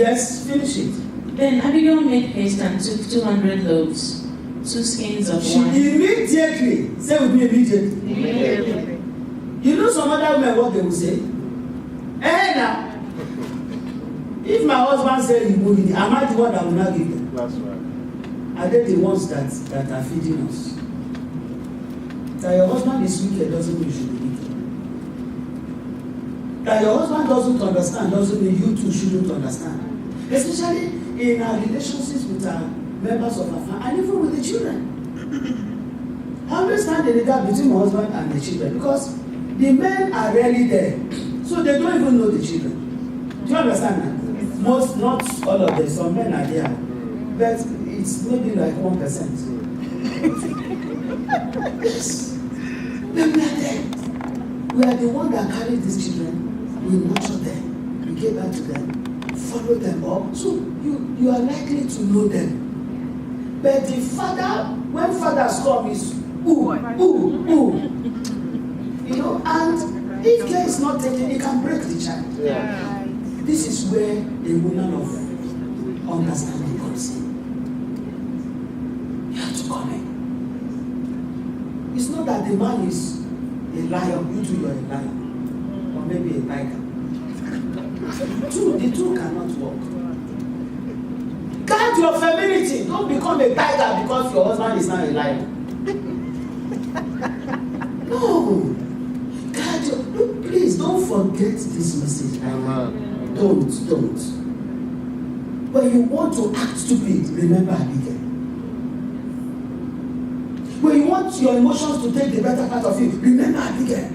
Yes, finish it. Then Abigail made haste and took 200 loaves, 2 skins of She wine. immediately, say with me immediately. Immediately. You know some other women what they will say? Now, if my husband said he will give, am I the one that will not give them? That's right. Are they the ones that are feeding us? That your husband is wicked doesn't mean you should be wicked. That your husband doesn't understand doesn't mean you too shouldn't understand. Especially in our relationships with our members of our family and even with the children. I always stand in the gap between my husband and the children because the men are rarely there. So they don't even know the children. Do you understand that? Most, not all of them, some men are there. But it's maybe like 1%. Yes. But we are there. We are the one that carry these children. We nurture them. We give back to them. Follow them up. So you are likely to know them. But the father, when fathers come, is ooh. You know, and if care is not taken, it can break the child. Yeah. This is where a woman of understanding comes in. You have to come in. It's not that the man is a liar, you too are a liar. Or maybe a tiger. The two cannot work. Guard your femininity. Don't become a tiger because your husband is not a liar. No. Guard your... Look, please don't forget this message. Don't. When you want to act stupid, remember Abigail. When you want your emotions to take the better part of you, remember Abigail.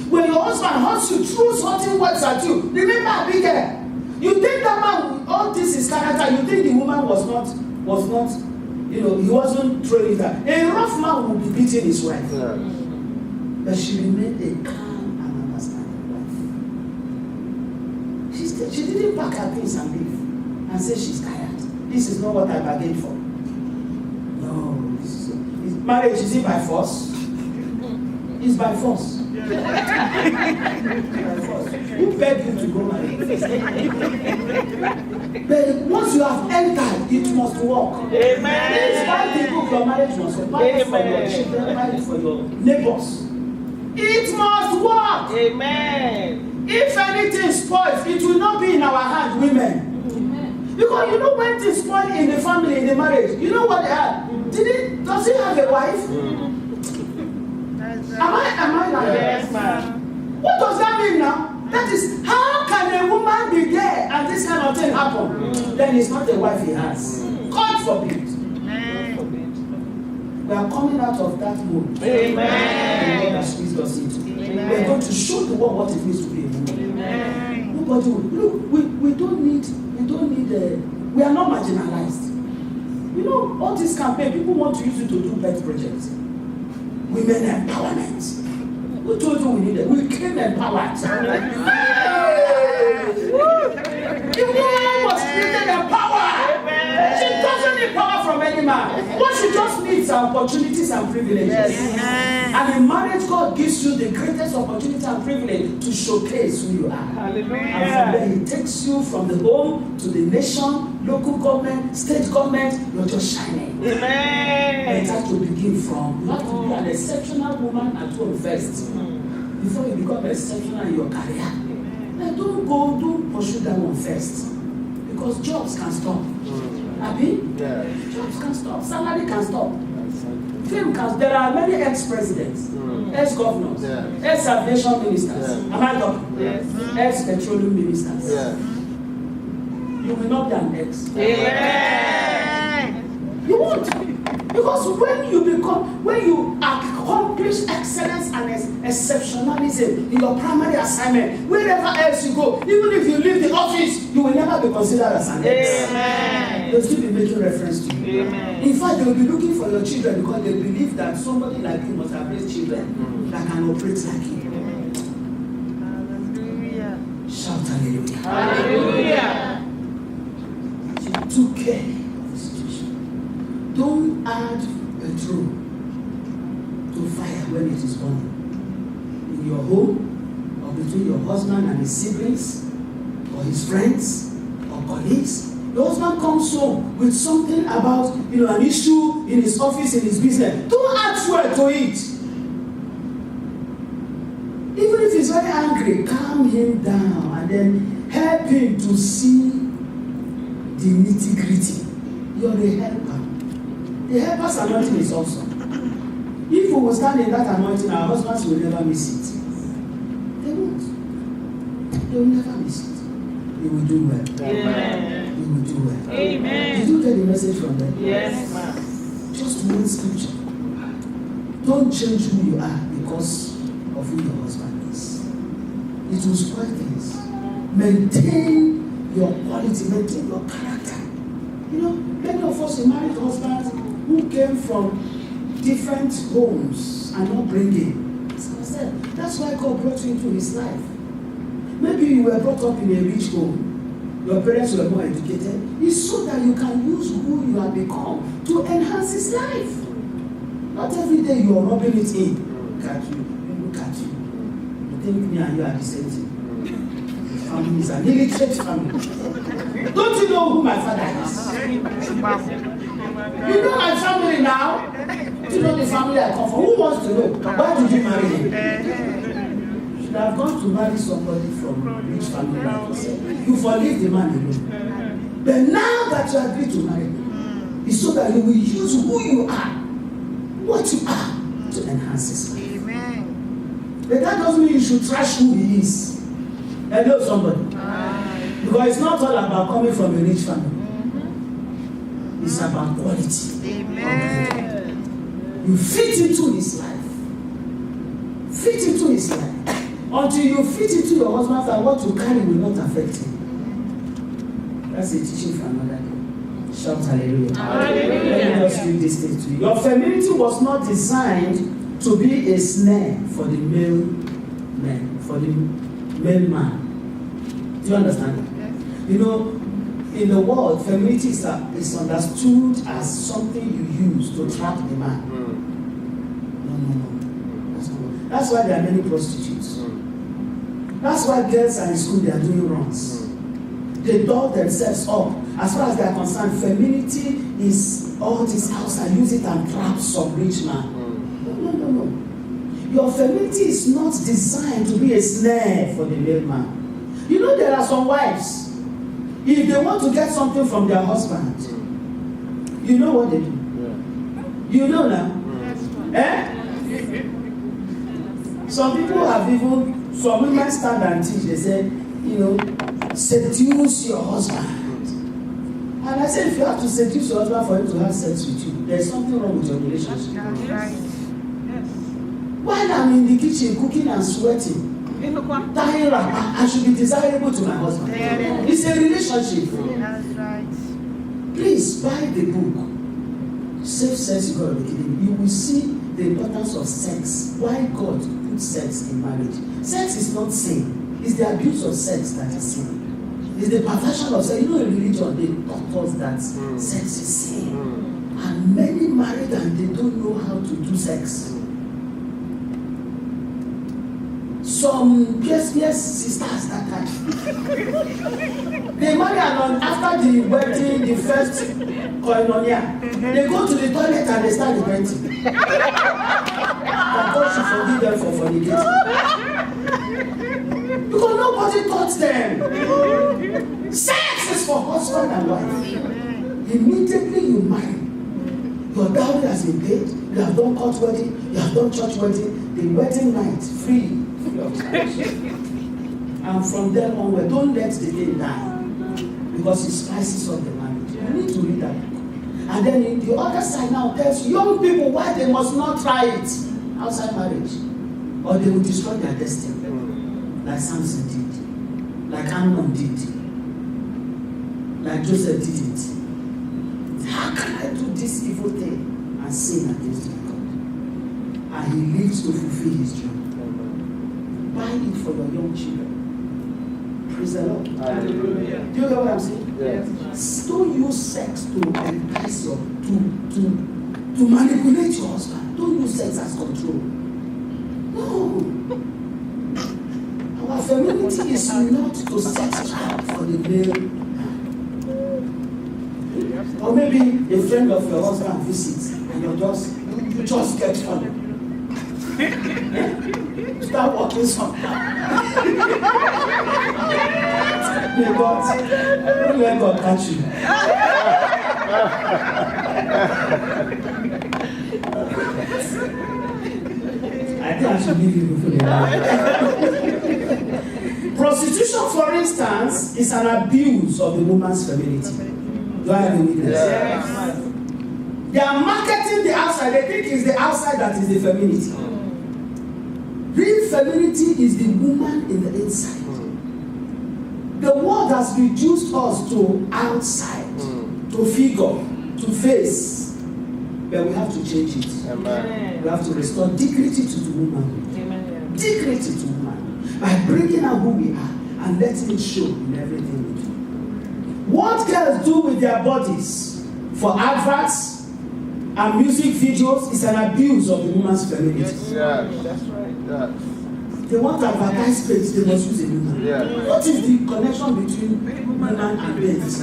When your husband hurts you, throws hurting words at you, remember Abigail. You think that man, all this is character, you think the woman was not, you know, he wasn't throwing it out. A rough man would be beating his wife. Yeah. But she remained a calm and understanding wife. She didn't pack her things and leave and say she's tired. This is not what I bargained for. No, marriage, is it by force? It's by force. Who begged you to go marry? But once you have entered, it must work. Amen. Please buy the book, your marriage must work. Buy it for your children, buy it for your neighbors. It must work. Amen. If anything spoils, it will not be in our hand, women. Because you know when things spoil in the family, in the marriage, you know what they have? Does he have a wife? Am I like Yes, ma'am. What does that mean now? That is, how can a woman be there and this kind of thing happen? Then it's not a wife he has. God forbid. We are coming out of that mode. Amen. God has squeezed us into. We are going to show the world what it means to be a woman. Amen. Nobody will. Look, we don't need, we are not marginalized. You know, all this campaign, people want to use it to do pet projects. Women empowerment. Who told you we need it? We came empowered. The woman was created empowered. She doesn't need power from any man. What she just needs are opportunities and privileges. And in marriage, God gives you the greatest opportunity and privilege to showcase who you are. Hallelujah. And from there, He takes you from the home to the nation, local government, state government. You're just shining. Amen. And it has to begin from, you have to be an exceptional woman at home first. Before you become exceptional in your career. Now don't pursue that one first. Because jobs can stop. Abi? Yeah. Jobs can stop. Salary can stop. Fame can. There are many ex-presidents, ex-governors, ex-aviation ministers. Am I talking? Yes. Ex-petroleum ministers. Yeah. You will not be an ex. Amen. You won't. Because when you accomplish excellence and exceptionalism in your primary assignment, wherever else you go, even if you leave the office, you will never be considered as an ex. Amen. They'll still be making reference to you. Amen. In fact, they'll be looking for your children because they believe that somebody like you must have raised children that can operate like you. Hallelujah. Shout hallelujah. Hallelujah. She took care of the situation. Don't add petrol to fire when it is burning. In your home, or between your husband and his siblings, or his friends, or or colleagues. The husband comes home with something about, an issue in his office, in his business. Don't add fuel to it. Even if he's very angry, calm him down and then help him to see the nitty-gritty. You're the helper. The helper's anointing is awesome. If we will stand in that anointing, our husbands will never miss it. They won't. They will never miss it. They will do well. Amen. They will do well. Amen. Did you get the message from them? Yes, ma'am. Just one scripture. Don't change who you are because of who your husband is. It will spoil things. Maintain your quality, maintain your character. Many of us are married husbands who came from different homes and not bringing. As I said, that's why God brought you into his life. Maybe you were brought up in a rich home. Your parents were more educated. It's so that you can use who you have become to enhance his life. Not every day you are rubbing it in. Look at you. Look at you. You think me and you are the same thing. The family is an illiterate family. Don't you know who my father is? You know my family now? Do you know the family I come from? Who wants to know? Why did you marry him? You should have gone to marry somebody from rich family like yourself. You forgive the man alone. But now that you agree to marry him, it's so that you will use who you are, what you are, to enhance his life. Amen. But that doesn't mean you should trash who he is. Hello, somebody. Because it's not all about coming from a rich family. It's about quality. Amen. You fit into his life. Fit into his life. Until you fit into your husband, and what you carry will not affect him. That's a teaching for another day. Shout hallelujah. Hallelujah. Let me just read this thing to you. Your femininity was not designed to be a snare for the male man, Do you understand? In the world, femininity is understood as something you use to trap the man. No. That's why there are many prostitutes. That's why girls are in school, they are doing wrongs. They doll themselves up. As far as they are concerned, femininity is all this house and use it and trap some rich man. No. Your femininity is not designed to be a snare for the male man. There are some wives, if they want to get something from their husband, you know what they do? You know now? Some people have some women stand and teach, they say, seduce your husband. And I said, if you have to seduce your husband for him to have sex with you, there's something wrong with your relationship. While I'm in the kitchen cooking and sweating, tying wrapper, I should be desirable to my husband. It's a relationship. That's right. Please buy the book, Safe Sex God. You will see the importance of sex. Why God put sex in marriage. Sex is not sin. It's the abuse of sex that is sin. It's the perversion of sex. In religion, they taught us that sex is sin. And many married and they don't know how to do sex. Some yes sisters that time. They marry along after the wedding, the first koinonia. They go to the toilet and they start repenting. That God should forgive them for fornicating. Because nobody taught them. Sex is for husband and wife. Immediately you marry, your dowry has been paid. You have done court wedding. You have done church wedding. The wedding night free. And from then onward, don't let the day die because it spices up the marriage. You need to read that book. And then in the other side now tells young people why they must not try it outside marriage, or they will destroy their destiny, like Samson did, like Amnon did, like Joseph did it. How can I do this evil thing and sin against my God? And he lives to fulfill his job. Buy it for your young children. Praise the Lord. Hallelujah. Do you know what I'm saying? Yes. Don't use sex to entice to manipulate your husband. Don't use sex as control. No. Our femininity is not to set trap for the male. Or maybe a friend of your husband visits and you just get funny. Start walking somehow. May God, don't let God catch you. I think I should leave you before they die. Prostitution, for instance, is an abuse of the woman's femininity. Do I have a witness? Yes. They are marketing the outside. They think it's the outside that is the femininity. Real femininity is the woman in the inside. The world has reduced us to outside, to figure, to face. But we have to change it. Amen. We have to restore dignity to the woman. Amen. Dignity to woman. By bringing out who we are and letting it show in everything we do. What girls do with their bodies for adverts and music videos is an abuse of the woman's femininity. Yes. That's right. Yes. They want to advertise space, they must use a woman. Yeah. What is the connection between woman and babes?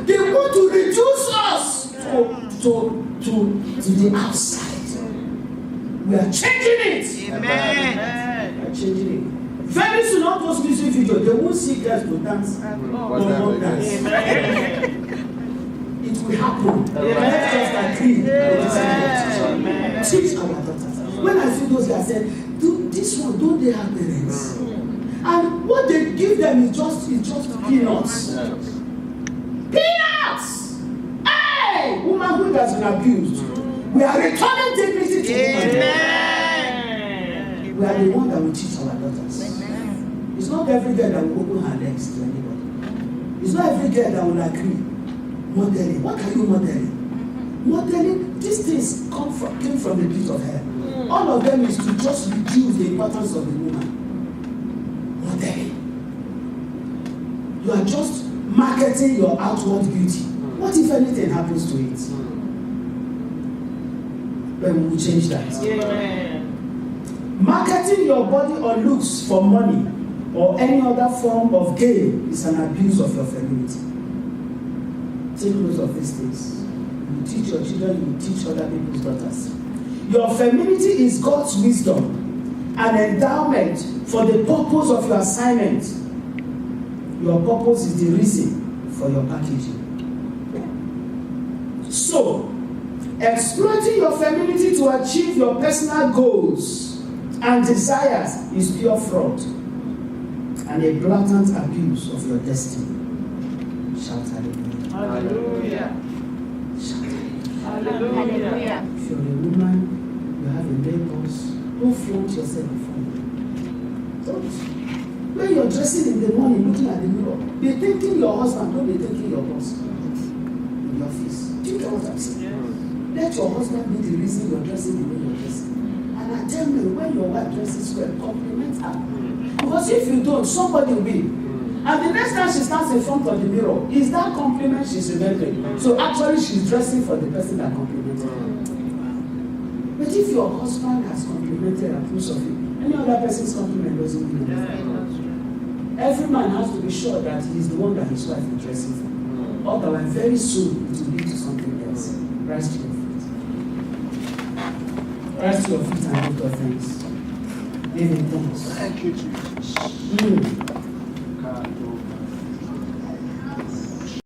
They want to reduce us to the outside. We are changing it. Amen. We are changing it. Very soon, all those music videos, they won't see girls to dance. Whatever it is. Amen. It will happen. Let's just agree. Teach our daughters. When I see those guys say, do this one, don't they have parents? And what they give them is just peanuts. Peanuts! Hey! Womanhood has been abused. We are returning dignity to womanhood. Amen. We are the one that will teach our daughters. It's not every girl that will open her legs to anybody. It's not every girl that will agree. Modeling. What are you modeling? Modeling, these things came from the pit of hell. All of them is to just reduce the importance of the woman. Modeling. You are just marketing your outward beauty. What if anything happens to it? But we will change that. Amen. Marketing your body or looks for money or any other form of gain is an abuse of your femininity. Take note of these things. You teach your children, you teach other people's daughters. Your femininity is God's wisdom, an endowment for the purpose of your assignment. Your purpose is the reason for your packaging. So, exploiting your femininity to achieve your personal goals and desires is pure fraud and a blatant abuse of your destiny. Shout hallelujah. Hallelujah. Shout hallelujah. Hallelujah. If you're a woman, you have a neighbors, don't flaunt yourself before them. Don't. When you're dressing in the morning, looking at the mirror, be thinking your husband, don't be thinking your boss in the office. Do you get what I'm saying? Let your husband be the reason you're dressing the way you're dressing. And I tell you, when your wife dresses well, compliment her. Because if you don't, somebody will. And the next time she stands in front of the mirror, is that compliment she's remembering. So actually she's dressing for the person that complimented her. But if your husband has complimented and approves of you, any other person's compliment doesn't mean anything. Every man has to be sure that he's the one that his wife is dressing for. Otherwise, very soon it will lead to something else. Rise to your feet. Rise to your feet and give God thanks. Give him thanks. Thank you, Jesus. Mm. God,